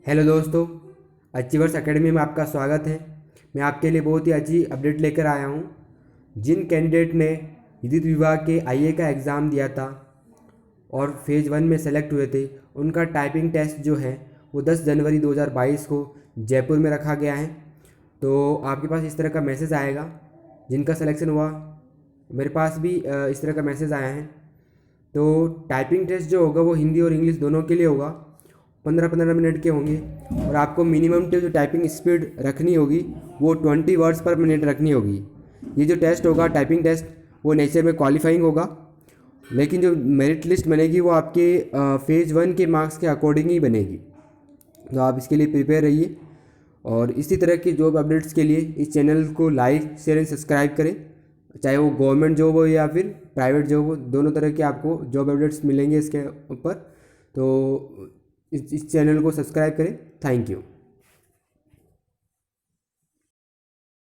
Hello दोस्तों, achievers academy में आपका स्वागत है। मैं आपके लिए बहुत ही अच्छी अपडेट लेकर आया हूँ। जिन कैंडिडेट ने विद्युत विभाग के आईए का एग्ज़ाम दिया था और फेज़ 1 में सेलेक्ट हुए थे, उनका टाइपिंग टेस्ट जो है वो 10 जनवरी 2022 को जयपुर में रखा गया है। तो आपके पास इस तरह का मैसेज आएगा। जिनका सिलेक्शन हुआ, मेरे पास भी इस तरह का मैसेज आया है। तो टाइपिंग टेस्ट जो होगा वो हिंदी और इंग्लिश दोनों के लिए होगा। 15-15 मिनट के होंगे और आपको मिनिमम जो टाइपिंग स्पीड रखनी होगी वो 20 वर्ड्स पर मिनट रखनी होगी। ये जो टेस्ट होगा टाइपिंग टेस्ट, वो नेचर में क्वालिफाइंग होगा, लेकिन जो मेरिट लिस्ट बनेगी वो आपके फेज़ 1 के मार्क्स के अकॉर्डिंग ही बनेगी। तो आप इसके लिए प्रिपेयर रहिए और इसी तरह के जॉब अपडेट्स के लिए इस चैनल को लाइक शेयर एंड सब्सक्राइब करें। चाहे वो गवर्नमेंट जॉब हो या फिर प्राइवेट जॉब हो, दोनों तरह के आपको जॉब अपडेट्स मिलेंगे इसके ऊपर। तो इस चैनल को सब्सक्राइब करें। Thank you.